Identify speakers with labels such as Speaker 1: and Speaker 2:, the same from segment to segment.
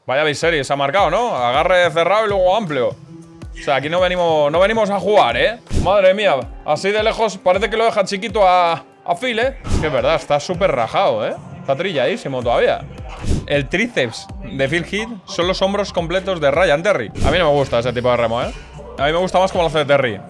Speaker 1: Vaya biserie, se ha marcado, ¿no? Agarre cerrado y luego amplio. O sea, aquí no venimos a jugar, ¿eh? Madre mía, así de lejos parece que lo deja chiquito a Phil, ¿eh? Que es verdad, está súper rajado, ¿eh? Está trilladísimo todavía. El tríceps de Phil Heath son los hombros completos de Ryan Terry. A mí no me gusta ese tipo de remo, ¿eh? A mí me gusta más como lo hace Terry.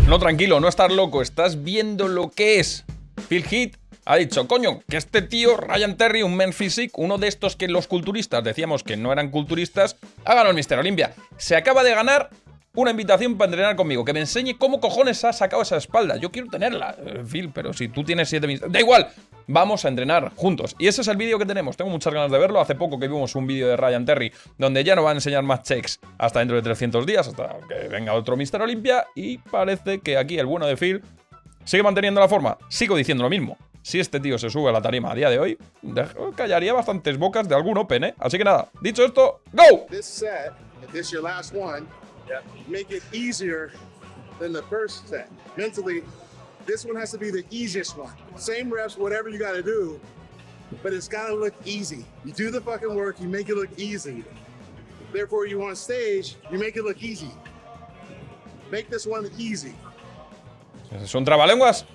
Speaker 1: No, tranquilo, no estás loco, estás viendo lo que es. Phil Heath ha dicho, coño, que este tío, Ryan Terry, un men physique, uno de estos que los culturistas decíamos que no eran culturistas, ha ganado el Mr Olympia. Se acaba de ganar una invitación para entrenar conmigo, que me enseñe cómo cojones ha sacado esa espalda. Yo quiero tenerla, Phil, pero si tú tienes 7 minutos... Da igual, vamos a entrenar juntos. Y ese es el vídeo que tenemos, tengo muchas ganas de verlo. Hace poco que vimos un vídeo de Ryan Terry donde ya no va a enseñar más checks hasta dentro de 300 días, hasta que venga otro Mr Olympia. Y parece que aquí el bueno de Phil sigue manteniendo la forma. Sigo diciendo lo mismo. Si este tío se sube a la tarima a día de hoy, callaría bastantes bocas de algún Open, ¿eh? Así que nada, dicho esto, ¡go!
Speaker 2: Yeah. Make it easier than the first set. Mentally, this one has to be the easiest one. Same reps, whatever you gotta do, but it's gotta look easy. You do the fucking work, you make it look easy. Therefore, you on stage, you make it look easy. Make this one easy.
Speaker 1: ¿Es un trabalenguas?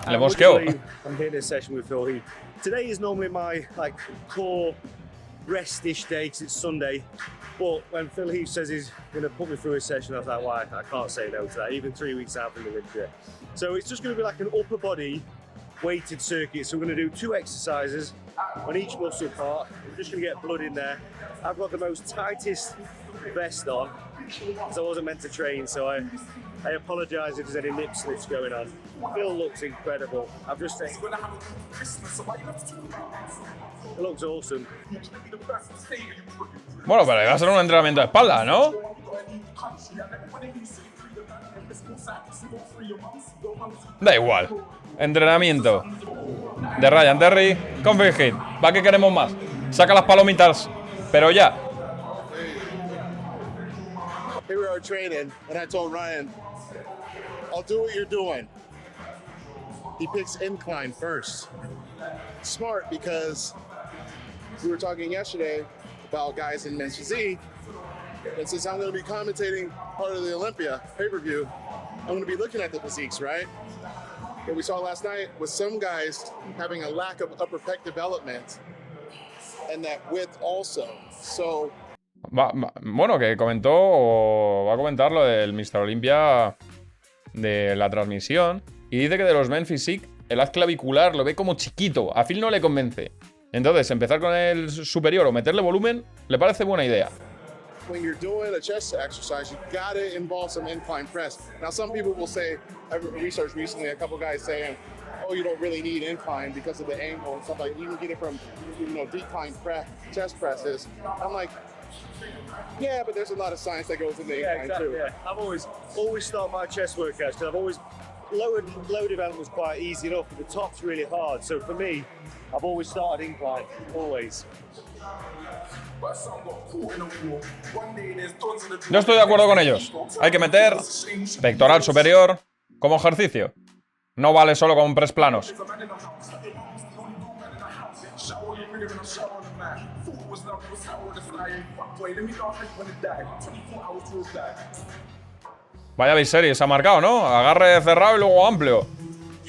Speaker 1: Le mosqueo.
Speaker 3: I'm hitting a session with Phil Heath. Today is normally my core rest-ish day because it's Sunday. But when Phil Heath says he's going to put me through a session, I was like, why? I can't say no to that, even 3 weeks out from the Olympia. So it's just going to be like an upper body weighted circuit. So we're going to do 2 exercises on each muscle part. We're just going to get blood in there. I've got the most tightest vest on because I wasn't meant to train, so I apologise if there's any nip slips going on. Phil looks incredible. I've just said, it looks awesome.
Speaker 1: Bueno, pero va a ser un entrenamiento de espalda, ¿no? Da igual. Entrenamiento de Ryan Terry con Phil Heath. ¿Va que queremos más? Saca las palomitas, pero ya.
Speaker 2: Here we are training, and I told Ryan, I'll do what you're doing. He picks incline first. Smart, because we were talking yesterday about guys in men's physique, and since I'm going to be commentating part of the Olympia pay-per-view, I'm going to be looking at the physiques, right? What we saw last night was some guys having a lack of upper pec development and that width also. So
Speaker 1: bueno, que comentó o va a comentar lo del Mr Olympia de la transmisión y dice que de los men physique el haz clavicular lo ve como chiquito, a Phil no le convence. Entonces, empezar con el superior o meterle volumen le parece buena idea.
Speaker 2: When you're doing a chest exercise, you gotta involve some incline press. Now, some people will say, I've researched recently a couple guys saying, oh, you don't really need incline because of the angle and stuff like that. You can get it from, decline chest presses. I'm like, yeah, but there's a lot of science that goes into the incline
Speaker 3: exactly,
Speaker 2: too.
Speaker 3: Yeah. I've always started my chest workouts because I've always lower development was quite easy enough, but the top's really hard. So for me, I've always started incline, always.
Speaker 1: Yo estoy de acuerdo con ellos. Hay que meter pectoral superior como ejercicio. No vale solo con press planos. Vaya biserie, se ha marcado, ¿no? Agarre cerrado y luego amplio. O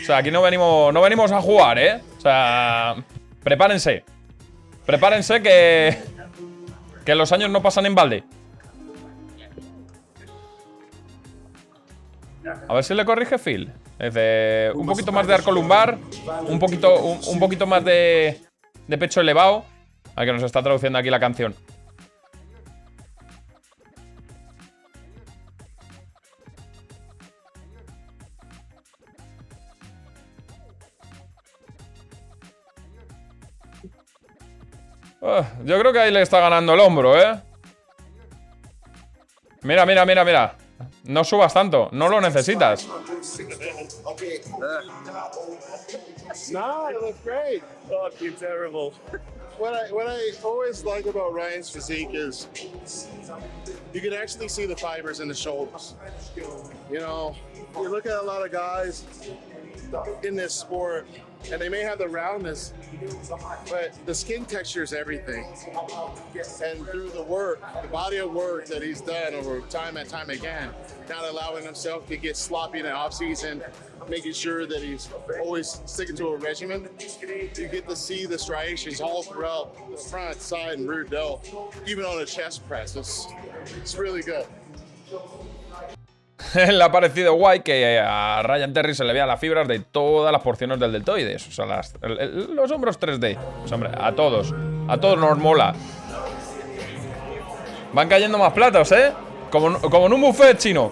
Speaker 1: sea, aquí no venimos a jugar, ¿eh? O sea, prepárense. Prepárense que los años no pasan en balde. A ver si le corrige Phil. Es de un poquito más de arco lumbar, un poquito más de pecho elevado. Al que nos está traduciendo aquí la canción. Yo creo que ahí le está ganando el hombro, ¿eh? Mira, mira, mira, mira. No subas tanto, no lo necesitas.
Speaker 2: No, it looks great.
Speaker 3: Fucking terrible.
Speaker 2: What I always like about Ryan's physique is you can actually see the fibers in the shoulders. You know, you look at a lot of guys in this sport, and they may have the roundness, but the skin texture is everything. And through the work, the body of work that he's done over time and time again, not allowing himself to get sloppy in the off season, making sure that he's always sticking to a regimen, you get to see the striations all throughout the front, side, and rear delt, even on a chest press. It's really good.
Speaker 1: Le ha parecido guay que a Ryan Terry se le vean las fibras de todas las porciones del deltoides. O sea, los hombros 3D. Pues, hombre, a todos nos mola. Van cayendo más platos, ¿eh? Como en un buffet chino.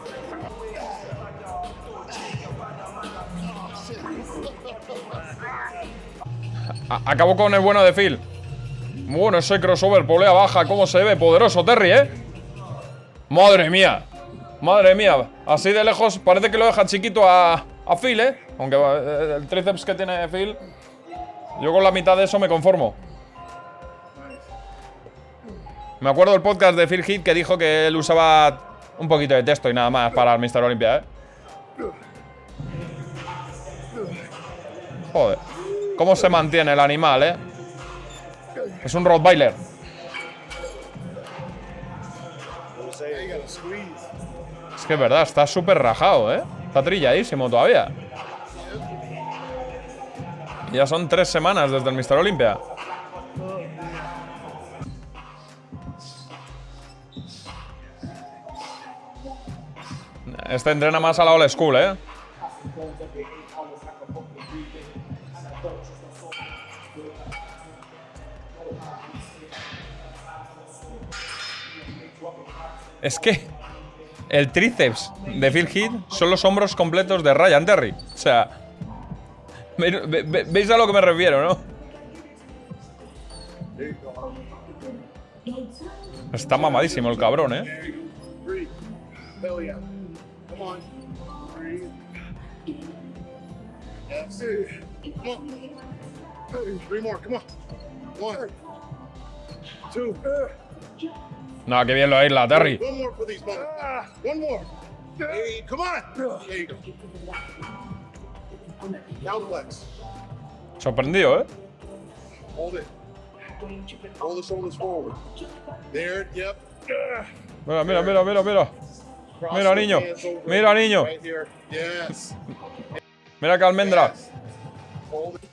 Speaker 1: Acabo con el bueno de Phil. Muy bueno ese crossover, polea baja. Cómo se ve, poderoso Terry, ¿eh? Madre mía. Madre mía, así de lejos parece que lo deja chiquito a Phil, ¿eh? Aunque el tríceps que tiene Phil, yo con la mitad de eso me conformo. Me acuerdo del podcast de Phil Heath que dijo que él usaba un poquito de texto y nada más para el Mr Olympia, ¿eh? Joder, cómo se mantiene el animal, ¿eh? Es un Rottweiler. Es que es verdad, está súper rajado, ¿eh? Está trilladísimo todavía. Y ya son 3 semanas desde el Mr Olympia. Este entrena más a la old school, ¿eh? Es que el tríceps de Phil Heath son los hombros completos de Ryan Terry. O sea, ¿veis a lo que me refiero, no? Está mamadísimo el cabrón, ¿eh? No, qué bien lo aísla, Terry. Sorprendido, ¿eh? Mira, mira, mira, mira, mira. Mira, niño. Mira, niño. Mira qué almendra.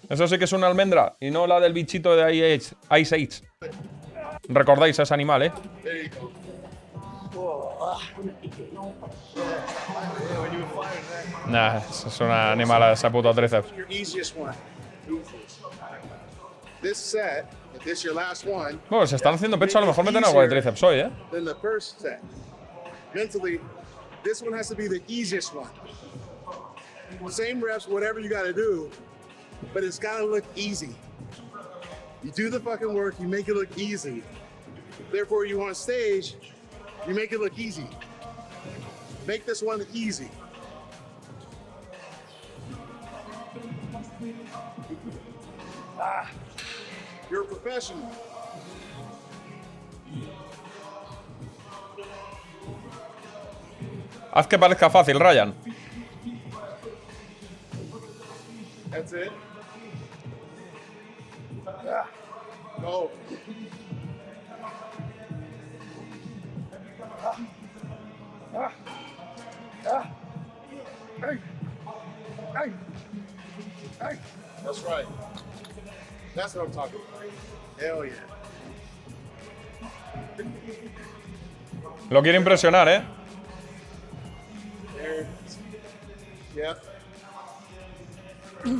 Speaker 1: Eso sí que es una almendra y no la del bichito de Ice Age. Recordáis a ese animal, ¿eh? Nah, es una animal esa puta tríceps. Bueno, se están haciendo pecho, a lo mejor meten algo de tríceps hoy, ¿eh?
Speaker 2: This one has to be the easiest one. Same reps, whatever you gotta do, but it's gotta look easy. You do the fucking work, you make it look easy. Therefore, you on stage, you make it look easy. Make this one easy. You're a professional.
Speaker 1: Haz que parezca fácil, Ryan.
Speaker 2: That's it. Go. That's right. That's what I'm talking about. Hell yeah.
Speaker 1: Lo quiere impresionar, ¿eh?
Speaker 2: Yep.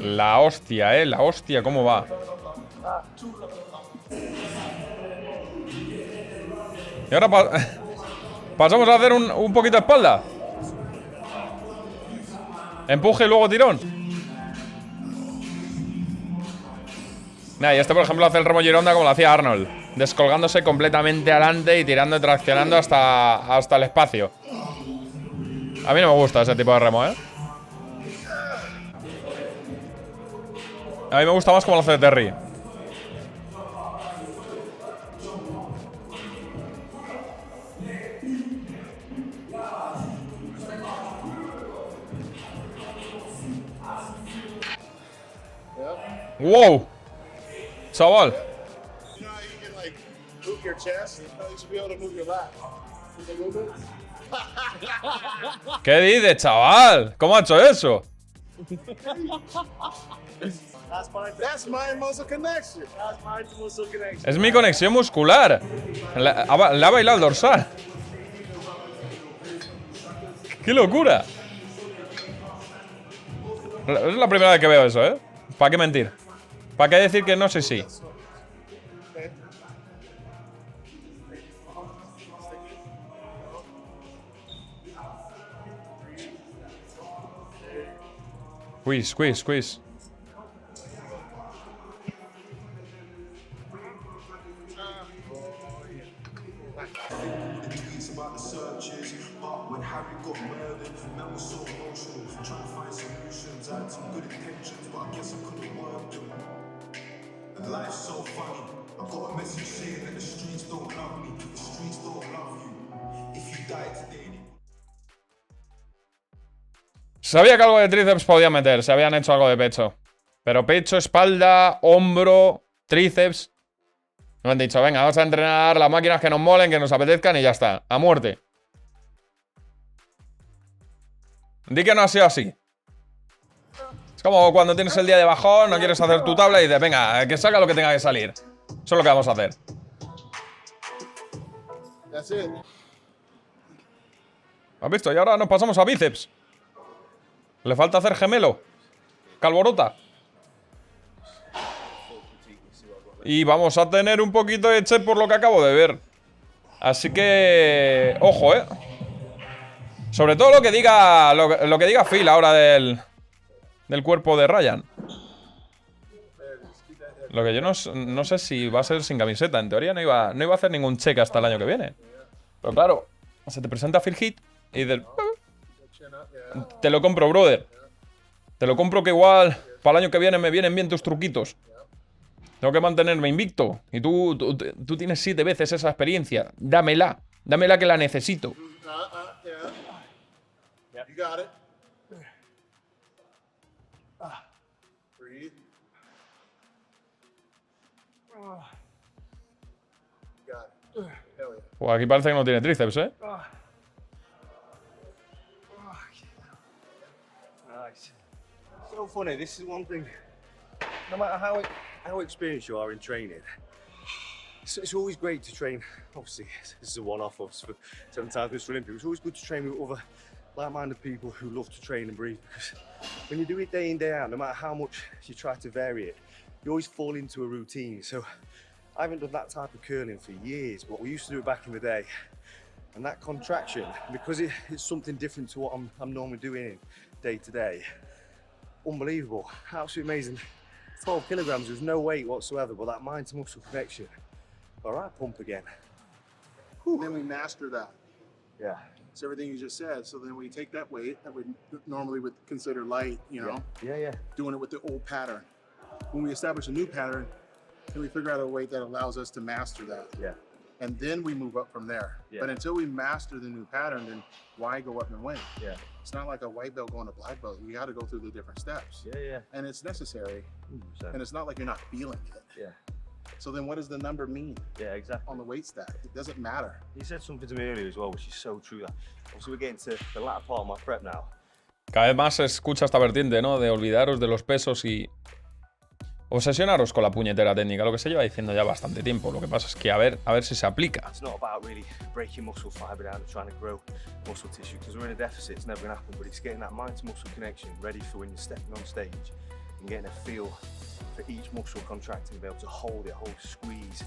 Speaker 1: La hostia, la hostia, ¿cómo va? Y ahora pasamos a hacer un poquito de espalda. Empuje y luego tirón. Nah, y este, por ejemplo, hace el remo gironda como lo hacía Arnold, descolgándose completamente adelante y tirando y traccionando hasta el espacio. A mí no me gusta ese tipo de remo, ¿eh? A mí me gusta más como lo hace Terry. ¡Wow! Chaval.
Speaker 2: You know how you can like move your chest? No, you should be able to move your lap. See the movement?
Speaker 1: ¿Qué dices, chaval? ¿Cómo ha hecho eso?
Speaker 2: That's my muscle connection.
Speaker 3: That's mind to muscle connection.
Speaker 1: Es mi conexión muscular. Le ha bailado el dorsal. ¡Qué locura! Es la primera vez que veo eso, ¿eh? ¿Para qué mentir? ¿Para qué decir que no sé si? Squeeze. Sabía que algo de tríceps podía meter, se habían hecho algo de pecho. Pero pecho, espalda, hombro, tríceps. Me han dicho, venga, vamos a entrenar las máquinas que nos molen, que nos apetezcan y ya está. A muerte. Di que no ha sido así. Es como cuando tienes el día de bajón, no quieres hacer tu tabla y dices, venga, que salga lo que tenga que salir. Eso es lo que vamos a hacer.
Speaker 2: That's it.
Speaker 1: ¿Has visto? Y ahora nos pasamos a bíceps. Le falta hacer gemelo. Calborota. Y vamos a tener un poquito de che por lo que acabo de ver. Así que... Ojo, ¿eh? Sobre todo lo que diga Phil ahora del cuerpo de Ryan. Lo que yo no sé si va a ser sin camiseta. En teoría no iba a hacer ningún check hasta el año que viene. Pero claro, se te presenta Phil Heath y dices... Te lo compro, brother. Te lo compro que igual para el año que viene me vienen bien tus truquitos. Tengo que mantenerme invicto. Y tú tienes 7 veces esa experiencia. Dámela. Dámela que la necesito.
Speaker 2: Yeah. You got it. Breathe. Got it. Hell yeah.
Speaker 1: Pues aquí parece que no tiene tríceps, ¿eh?
Speaker 3: Nice. So funny. This is one thing. No matter how experienced you are in training, it's always great to train. Obviously, this is a one-off. Obviously, for 7 times Mr Olympia. It's always good to train with other like-minded people who love to train and breathe. Because when you do it day in, day out, no matter how much you try to vary it, you always fall into a routine. So I haven't done that type of curling for years, but we used to do it back in the day. And that contraction, because it's something different to what I'm normally doing day to day, unbelievable, absolutely amazing. 12 kilograms, there's no weight whatsoever, but that mind to muscle connection. All right, pump again.
Speaker 2: Then we master that.
Speaker 3: Yeah.
Speaker 2: It's everything you just said. So then we take that weight that we normally would consider light, you know,
Speaker 3: Yeah.
Speaker 2: doing it with the old pattern. When we establish a new pattern, then we figure out a weight that allows us to master that.
Speaker 3: Yeah.
Speaker 2: And then we move up from there.
Speaker 3: Yeah.
Speaker 2: But until we master the new pattern, then why go up and win?
Speaker 3: Yeah.
Speaker 2: It's not like a white belt going to black belt. You got to go through the different steps.
Speaker 3: Yeah.
Speaker 2: And it's necessary.
Speaker 3: 100%.
Speaker 2: And it's not like you're not feeling it.
Speaker 3: Yeah.
Speaker 2: So then what does the number mean
Speaker 3: Yeah, exactly.
Speaker 2: on the weight stack? It doesn't matter.
Speaker 3: He said something to me earlier as well, which is so true. That obviously we're getting to the latter part of my prep now.
Speaker 1: Cada vez más se escucha esta vertiente, ¿no? De olvidaros de los pesos y obsesionaros con la puñetera técnica, lo que se lleva diciendo ya bastante tiempo. Lo que pasa es que a ver si se aplica.
Speaker 3: It's not about really breaking muscle fiber down and trying to grow muscle tissue, because we're in a deficit, it's never going to happen, but it's getting that mind to muscle connection ready for when you're stepping on stage and getting a feel for each muscle contracting, be able to hold squeeze.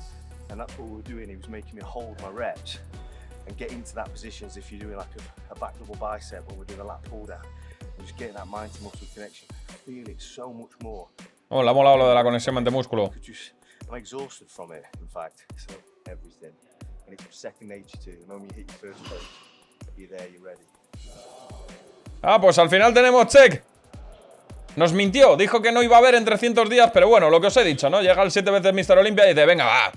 Speaker 3: And that's what we were doing. He was making me hold my reps and get into that position as if you're doing like a back double bicep when we're doing a lat pull down. And just getting that mind to muscle connection. I feel it so much more.
Speaker 1: Oh, le ha molado lo de la conexión mente-músculo.
Speaker 3: I'm exhausted from it, in fact. So everything. And it's second nature to you. The moment you hit your first pose, you're there, you're ready.
Speaker 1: Ah, pues al final tenemos check. Nos mintió, dijo que no iba a haber en 300 días, pero bueno, lo que os he dicho, ¿no? Llega el 7 veces Mr Olympia y dice, venga, va.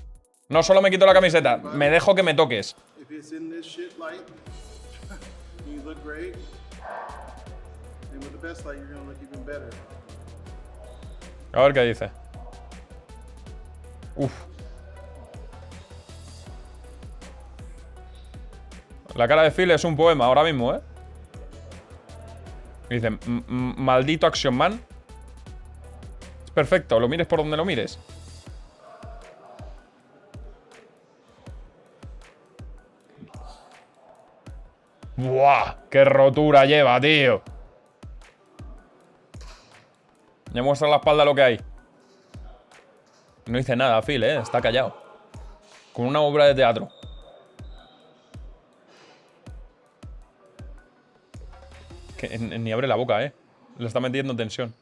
Speaker 1: No solo me quito la camiseta, me dejo que me toques.
Speaker 2: If it's in this shit light, you look great. And with the best light, you're gonna look even better.
Speaker 1: A ver qué dice. Uf. La cara de Phil es un poema ahora mismo, ¿eh? Dice, maldito Action Man. Es perfecto, lo mires por donde lo mires. ¡Buah! ¡Qué rotura lleva, tío! Ya muestra la espalda lo que hay. No dice nada, Phil, ¿eh? Está callado. Con una obra de teatro. Que ni abre la boca, ¿eh? Le está metiendo tensión.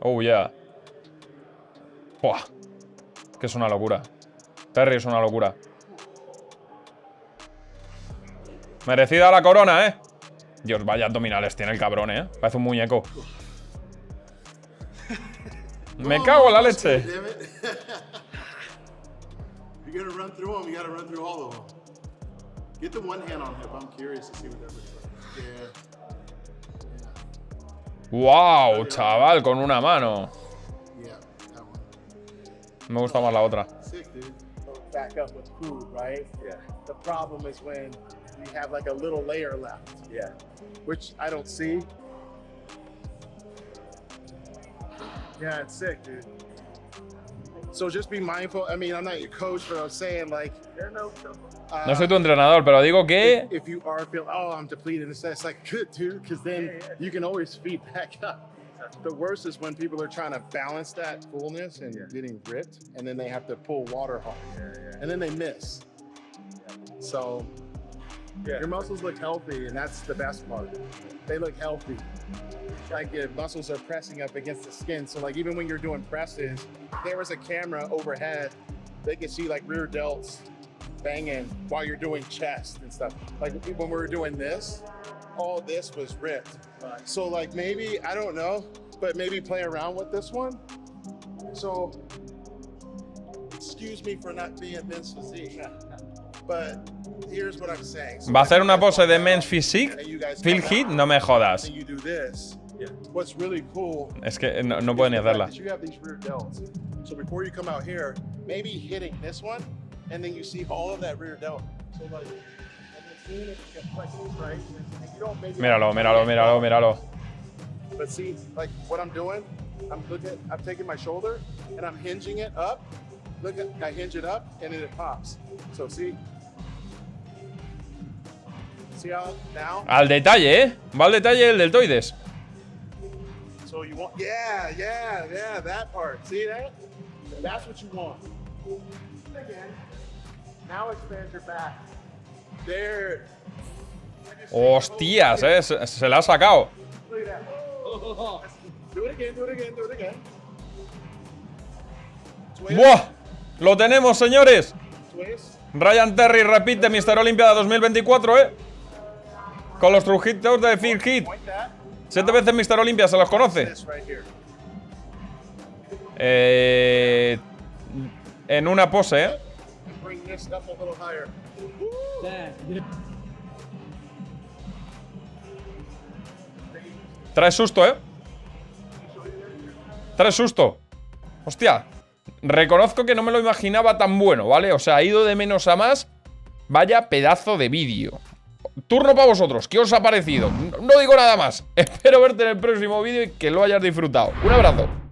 Speaker 1: Oh, yeah. Buah. Que es una locura. Terry es una locura. Merecida la corona, ¿eh? Dios, vaya abdominales tiene el cabrón, ¿eh? Parece un muñeco. Me cago en la leche.
Speaker 2: You're gonna run through them, you gotta run through all of them. Get the one hand on hip. I'm curious to see what that looks like. Yeah.
Speaker 1: Wow, chaval, con una mano.
Speaker 2: Yeah, that one.
Speaker 1: Me gusta más la otra.
Speaker 2: Sick, dude.
Speaker 4: Back up with food, right? Yeah. The problem is when you have like a little layer left.
Speaker 3: Yeah.
Speaker 4: Which I don't see. Yeah, it's sick, dude. So just be mindful. I mean, I'm not your coach, but I'm saying like,
Speaker 1: No soy tu entrenador, pero digo que...
Speaker 4: if you are feeling, oh, I'm depleted, it's like, good, dude, because then you can always feed back up. The worst is when people are trying to balance that fullness and getting ripped, and then they have to pull water hard, and then they miss. So your muscles look healthy, and that's the best part. They look healthy. Like your muscles are pressing up against the skin. So like even when you're doing presses, if there was a camera overhead, they could see like rear delts banging while you're doing chest and stuff. Like when we were doing this, all this was ripped. So like maybe, I don't know, but maybe play around with this one. So excuse me for not being men's physique, but here's what I'm saying. So
Speaker 1: ¿Va a hacer una pose de men's physique? Phil Heath, no me jodas.
Speaker 4: you do this. What's really cool
Speaker 1: Es que no puede ni hacerla.
Speaker 4: you have these rear delts. So before you come out here, maybe hitting this one, and then you see all of that rear delt. So like, and then seeing if you can flex this right, and you don't maybe.
Speaker 1: Míralo, míralo, míralo, míralo.
Speaker 4: But see, like what I'm doing, I'm taking my shoulder and I'm hinging it up. Look at, I hinge it up and then it pops. So see how now?
Speaker 1: Al detalle, ¿eh? Va al detalle el deltoides.
Speaker 4: So you want, yeah, that part. See that? That's what you want. Again. Now expand your back. There.
Speaker 1: Hostias, se la ha sacado.
Speaker 4: Look at that. Do it again, do it again, do it again. Twist,
Speaker 1: ¡Buah! ¡Lo tenemos, señores!
Speaker 4: twist.
Speaker 1: Ryan Terry repite Mr Olympia 2024, ¿eh? Con los truquitos de Phil Heath.
Speaker 4: Point that.
Speaker 1: 7 veces Mr Olympia, ¿se los conoce?
Speaker 4: This right here.
Speaker 1: En una pose, ¿eh?
Speaker 4: And bring this up a little higher.
Speaker 1: Trae susto, ¿eh? Trae susto. Hostia. Reconozco que no me lo imaginaba tan bueno, ¿vale? O sea, ha ido de menos a más. Vaya pedazo de vídeo. Turno para vosotros. ¿Qué os ha parecido? No digo nada más. Espero verte en el próximo vídeo y que lo hayas disfrutado. Un abrazo.